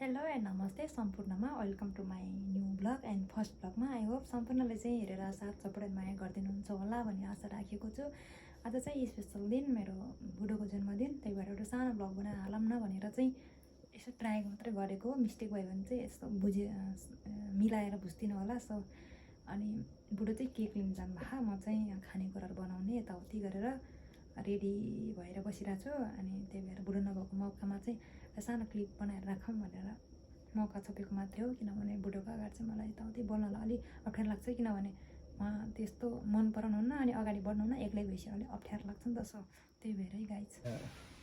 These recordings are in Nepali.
हेलो एन्ड नमस्ते सम्पूर्णमा welcome to my new blog and first ब्लगमा आई होप सम्पूर्णले चाहिँ हेरेर साथ सपोर्ट माया गरिदिनुहुन्छ होला भन्ने आशा राखेको छु। आज चाहिँ स्पेसल दिन मेरो बुढोको जन्मदिन, त्यही भएर एउटा सानो ब्लग बनाएर हालौँ न भनेर चाहिँ यसो ट्राई मात्रै गरेको। मिस्टेक भयो भने चाहिँ यस्तो मिलाएर बुझ्दिनँ होला। सो अनि बुढो चाहिँ केक लिन जानुभएको, म चाहिँ खानेकुराहरू बनाउने यताउति गरेर रेडी भएर बसिरहेको छु। अनि त्यही भएर बुढो नभएको मौकामा चाहिँ सानो क्लिप बनाएर राखौँ भनेर मौका छोपेको मात्रै हो। किनभने बुढोको अगाडि चाहिँ मलाई यताउति बोल्नलाई अलिक अप्ठ्यारो लाग्छ, किनभने उहाँ त्यस्तो मन पराउनुहुन्न अनि अगाडि बढ्नुहुन्न, एक्लै भएपछि अलिक अप्ठ्यारो लाग्छ नि त। सो त्यही भएरै गाइज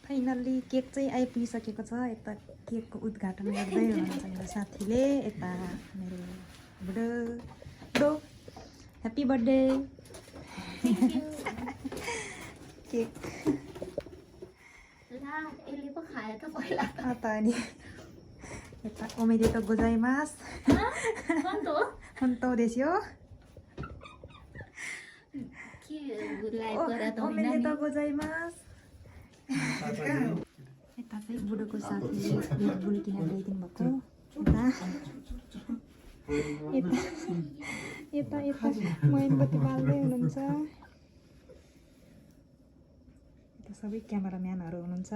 फाइनल्ली केक चाहिँ आइपुगिसकेको छ। यता केकको उद्घाटन गर्दै हुनुहुन्छ मेरो साथीले। यता मेरो बुढो बुढो ह्याप्पी बर्थडे केक अनि यता ओमेदेतो गोजाइमास होन्टो देश हो ओमेदेतो गोजाइमास। यता चाहिँ बुढोको साथीले रेड बुल किनेर ल्याइदिनु भएको। यता यता मोमबत्ती बाल्दै हुनुहुन्छ। यता सबै क्यामेराम्यानहरू हुनुहुन्छ।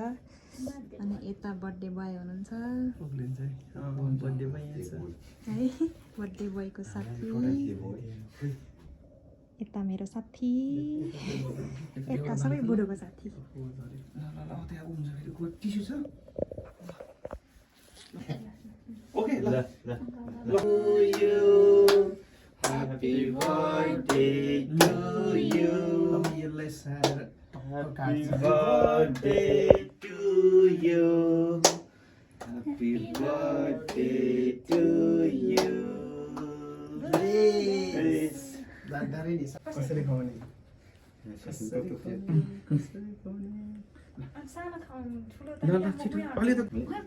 अनि यता बर्थडे बोय हुनुहुन्छ है, बर्थडे बोयको साथी। यता मेरो साथी, यता सबै बुढोको साथी। Happy birthday to you. Happy birthday to you. Happy birthday to you. Please. कसरी खुवाउने? सानो खाउँ ठुलो त ल छिटो अहिले त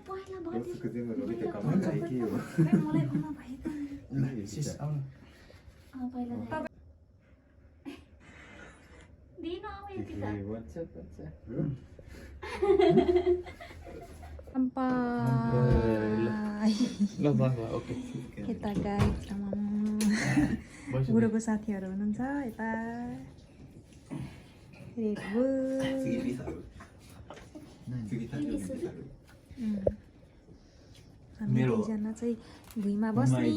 पहिला बर्थडे मलाई खाउन भयो त सिस आउनु दिनु अब यति त ल ओके यता गाइड बुढोको साथीहरू हुनुहुन्छ। यता रेड बुल हामी दुईजना चाहिँ भुइँमा बस्ने।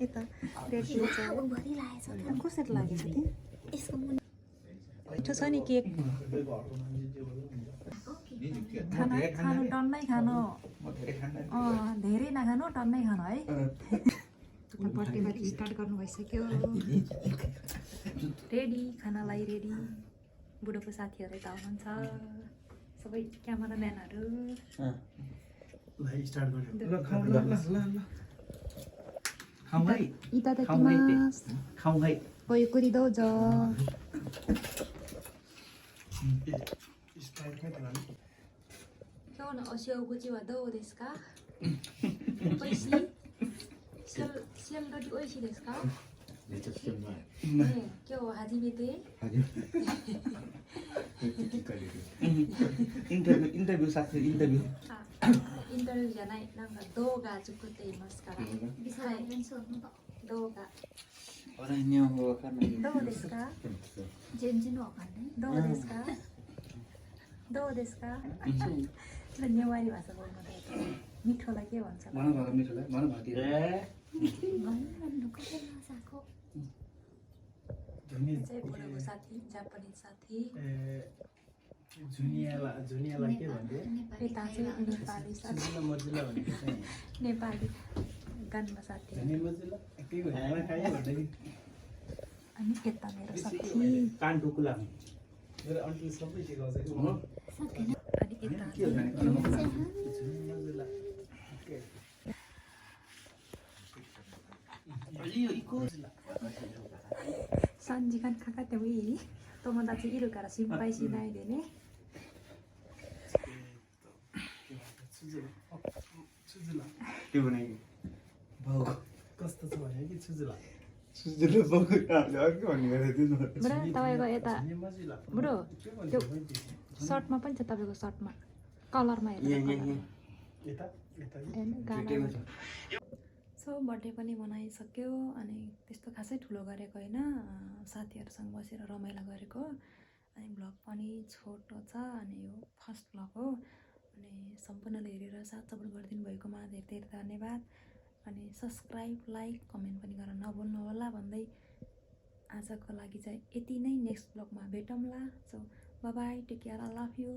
यता रेड बुल कसरी लागेको थियो मिठो छ नि केक। खानु टन्नै खानु, धेरै नखानु, टन्नै खानु है। बर्थडे बारी स्टार्ट गर्नु भइसक्यो। रेडी, खानालाई रेडी। बुढोको साथीहरू यता हुनुहुन्छ, सबै क्यामेराम्यानहरू।ごゆっくりどうぞ。今日のお食事はどうですか？美味しい？仕上がり美味しいですか？めちゃくちゃうまい。ね、今日は初めて？インタビューさせてインタビュー。あ、インタビューじゃない、なんか動画作っていますから。はい。動画。日本語わかんない。どうですか？全然わかんない。どうですか？どうですか？धन्यवाद भाषा बोल्नु पर्छ। मिठोलाई के भन्छ? बुढोको साथी, जापानिज साथी। जुनियालाई के भन्थे? यता चाहिँ नेपाली साथी, नेपाली गानमा साथी। अनि यता मेरो साथी। मेरो अन्टी सबै सिकाउँछ कि3時間かかってもいい？友達いるから心配しないでね。कस्तो छ भने कि छुजुला बुढो तपाईँको यता बुढो त्यो सर्टमा पनि छ तपाईँको सर्टमा कलरमा हेरेर ठिकैमा छ। सो बर्थडे पनि मनाइसक्यो अनि त्यस्तो खासै ठुलो गरेको होइन, साथीहरूसँग बसेर रमाइलो गरेको। अनि भ्लग पनि छोटो छ अनि यो फर्स्ट भ्लग हो। अनि सम्पूर्णले हेरेर साथ सपोर्ट गरिदिनु भएकोमा धेरै धेरै धन्यवाद। अनि सब्सक्राइब, लाइक, कमेन्ट पनि गर्न नभुल्नु होला भन्दै आजको लागि चाहिँ यति नै। नेक्स्ट भ्लगमा भेटौँला। So bye bye, take care, I love you.